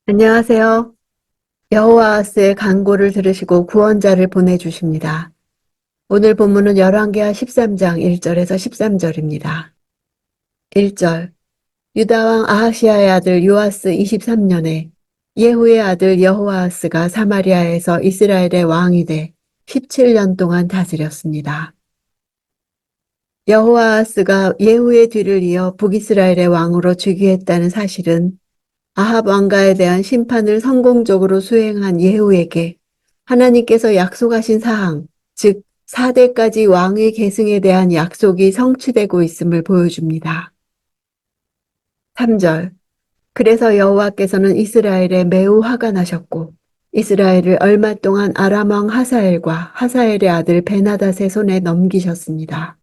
안녕하세요. 여호와하스의 간구를 들으시고 구원자를 보내주십니다. 오늘 본문은 열왕기하 13장 1절에서 13절입니다. 1절 유다왕 아하시아의 아들 요아스 23년에 예후의 아들 여호와하스가 사마리아에서 이스라엘의 왕이 돼 17년 동안 다스렸습니다. 여호와하스가 예후의 뒤를 이어 북이스라엘의 왕으로 즉위했다는 사실은 아합 왕가에 대한 심판을 성공적으로 수행한 예후에게 하나님께서 약속하신 사항, 즉 4대까지 왕의 계승에 대한 약속이 성취되고 있음을 보여줍니다. 3절 그래서 여호와께서는 이스라엘에 매우 화가 나셨고 이스라엘을 얼마 동안 아람 왕 하사엘과 하사엘의 아들 베나닷의 손에 넘기셨습니다.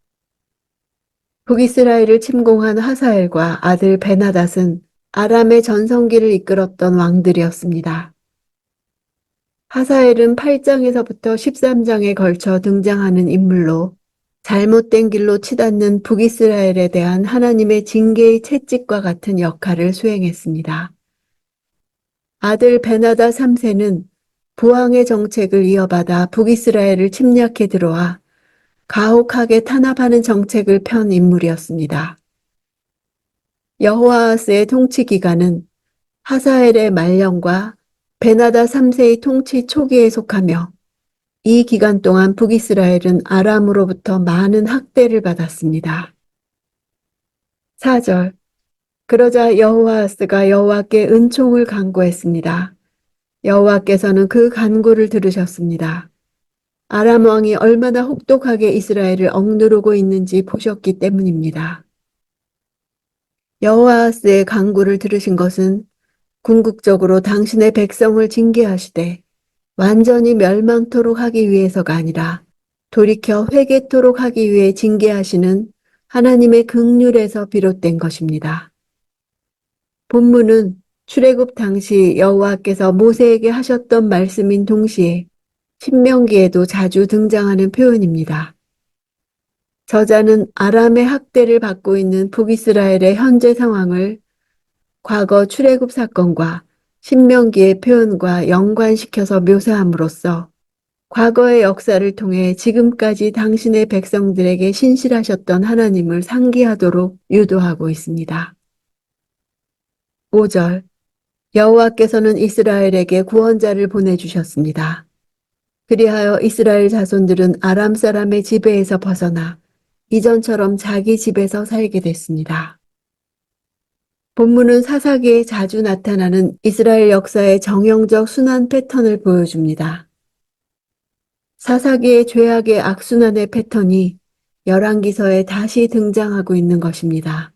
북이스라엘을 침공한 하사엘과 아들 베나닷은 아람의 전성기를 이끌었던 왕들이었습니다. 하사엘은 8장에서부터 13장에 걸쳐 등장하는 인물로 잘못된 길로 치닫는 북이스라엘에 대한 하나님의 징계의 채찍과 같은 역할을 수행했습니다. 아들 베나다 3세는 부왕의 정책을 이어받아 북이스라엘을 침략해 들어와 가혹하게 탄압하는 정책을 편 인물이었습니다. 여호아하스의 통치 기간은 하사엘의 말년과 베나다 3세의 통치 초기에 속하며 이 기간 동안 북이스라엘은 아람으로부터 많은 학대를 받았습니다. 4절 그러자 여호아하스가 여호와께 은총을 간구했습니다. 여호와께서는 그 간구를 들으셨습니다. 아람 왕이 얼마나 혹독하게 이스라엘을 억누르고 있는지 보셨기 때문입니다. 여호아하스의 간구를 들으신 것은 궁극적으로 당신의 백성을 징계하시되 완전히 멸망토록 하기 위해서가 아니라 돌이켜 회개토록 하기 위해 징계하시는 하나님의 긍휼에서 비롯된 것입니다. 본문은 출애굽 당시 여호와께서 모세에게 하셨던 말씀인 동시에 신명기에도 자주 등장하는 표현입니다. 저자는 아람의 학대를 받고 있는 북이스라엘의 현재 상황을 과거 출애굽 사건과 신명기의 표현과 연관시켜서 묘사함으로써 과거의 역사를 통해 지금까지 당신의 백성들에게 신실하셨던 하나님을 상기하도록 유도하고 있습니다. 5절 여호와께서는 이스라엘에게 구원자를 보내주셨습니다. 그리하여 이스라엘 자손들은 아람 사람의 지배에서 벗어나 이전처럼 자기 집에서 살게 됐습니다. 본문은 사사기에 자주 나타나는 이스라엘 역사의 정형적 순환 패턴을 보여줍니다. 사사기의 죄악의 악순환의 패턴이 열왕기서에 다시 등장하고 있는 것입니다.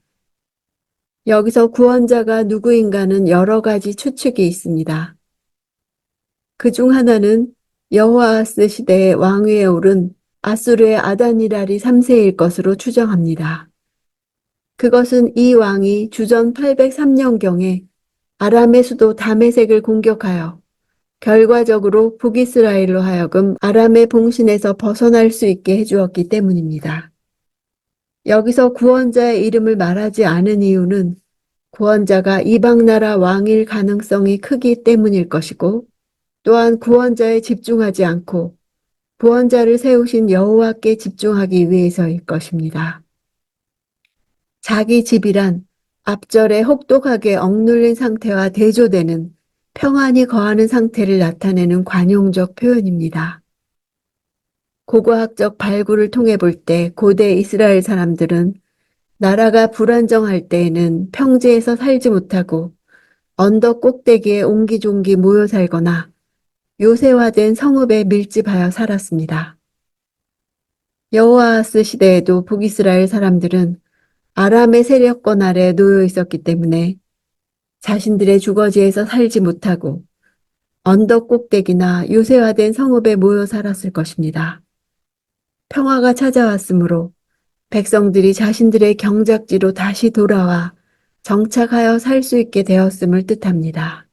여기서 구원자가 누구인가는 여러 가지 추측이 있습니다. 그 중 하나는 여호아하스 시대의 왕위에 오른 아수르의 아다니랄이 3세일 것으로 추정합니다. 그것은 이 왕이 주전 803년경에 아람의 수도 다메섹을 공격하여 결과적으로 북이스라엘로 하여금 아람의 봉신에서 벗어날 수 있게 해주었기 때문입니다. 여기서 구원자의 이름을 말하지 않은 이유는 구원자가 이방나라 왕일 가능성이 크기 때문일 것이고 또한 구원자에 집중하지 않고 구원자를 세우신 여호와께 집중하기 위해서일 것입니다. 자기 집이란 앞절에 혹독하게 억눌린 상태와 대조되는 평안히 거하는 상태를 나타내는 관용적 표현입니다. 고고학적 발굴을 통해 볼 때 고대 이스라엘 사람들은 나라가 불안정할 때에는 평지에서 살지 못하고 언덕 꼭대기에 옹기종기 모여 살거나 요새화된 성읍에 밀집하여 살았습니다. 여호아하스 시대에도 북이스라엘 사람들은 아람의 세력권 아래 놓여 있었기 때문에 자신들의 주거지에서 살지 못하고 언덕 꼭대기나 요새화된 성읍에 모여 살았을 것입니다. 평화가 찾아왔으므로 백성들이 자신들의 경작지로 다시 돌아와 정착하여 살 수 있게 되었음을 뜻합니다.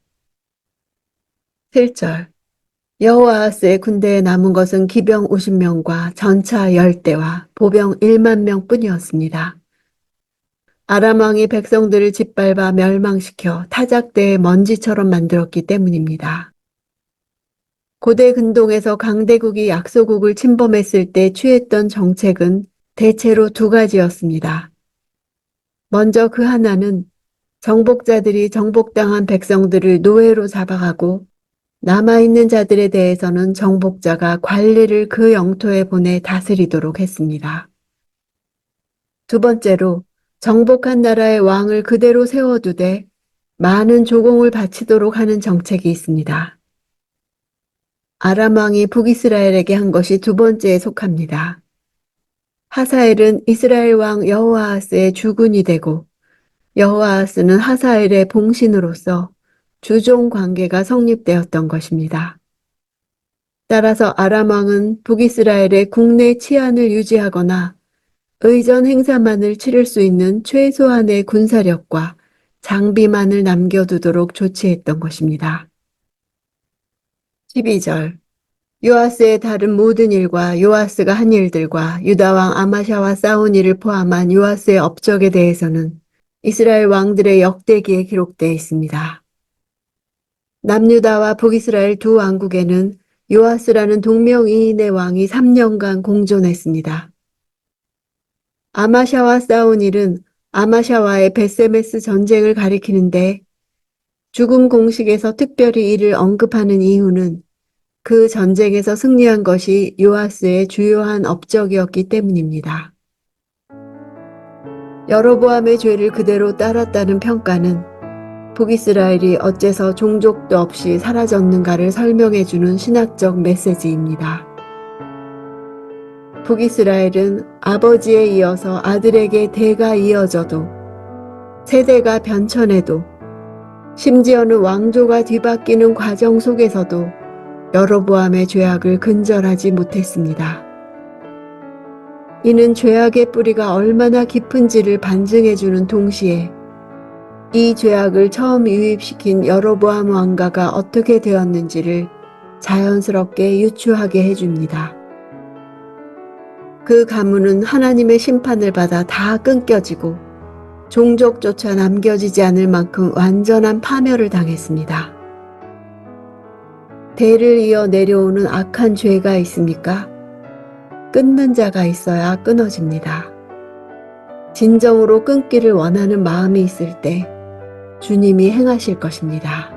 7절 여호아하스의 군대에 남은 것은 기병 50명과 전차 10대와 보병 1만 명뿐이었습니다. 아람 왕이 백성들을 짓밟아 멸망시켜 타작대의 먼지처럼 만들었기 때문입니다. 고대 근동에서 강대국이 약소국을 침범했을 때 취했던 정책은 대체로 두 가지였습니다. 먼저 그 하나는 정복자들이 정복당한 백성들을 노예로 잡아가고 남아있는 자들에 대해서는 정복자가 관리를 그 영토에 보내 다스리도록 했습니다. 두 번째로 정복한 나라의 왕을 그대로 세워두되 많은 조공을 바치도록 하는 정책이 있습니다. 아람 왕이 북이스라엘에게 한 것이 두 번째에 속합니다. 하사엘은 이스라엘 왕 여호아하스의 주군이 되고 여호아하스는 하사엘의 봉신으로서 주종 관계가 성립되었던 것입니다. 따라서 아람 왕은 북이스라엘의 국내 치안을 유지하거나 의전 행사만을 치를 수 있는 최소한의 군사력과 장비만을 남겨두도록 조치했던 것입니다. 12절 요아스의 다른 모든 일과 요아스가 한 일들과 유다왕 아마샤와 싸운 일을 포함한 요아스의 업적에 대해서는 이스라엘 왕들의 역대기에 기록되어 있습니다. 남유다와 북이스라엘 두 왕국에는 요아스라는 동명이인의 왕이 3년간 공존했습니다. 아마샤와 싸운 일은 아마샤와의 베세메스 전쟁을 가리키는데 죽음 공식에서 특별히 이를 언급하는 이유는 그 전쟁에서 승리한 것이 요아스의 주요한 업적이었기 때문입니다. 여로보암의 죄를 그대로 따랐다는 평가는 북이스라엘이 어째서 종족도 없이 사라졌는가를 설명해주는 신학적 메시지입니다. 북이스라엘은 아버지에 이어서 아들에게 대가 이어져도 세대가 변천해도 심지어는 왕조가 뒤바뀌는 과정 속에서도 여로보암의 죄악을 근절하지 못했습니다. 이는 죄악의 뿌리가 얼마나 깊은지를 반증해주는 동시에 이 죄악을 처음 유입시킨 여로보암 왕가가 어떻게 되었는지를 자연스럽게 유추하게 해줍니다. 그 가문은 하나님의 심판을 받아 다 끊겨지고 종족조차 남겨지지 않을 만큼 완전한 파멸을 당했습니다. 대를 이어 내려오는 악한 죄가 있습니까? 끊는 자가 있어야 끊어집니다. 진정으로 끊기를 원하는 마음이 있을 때 주님이 행하실 것입니다.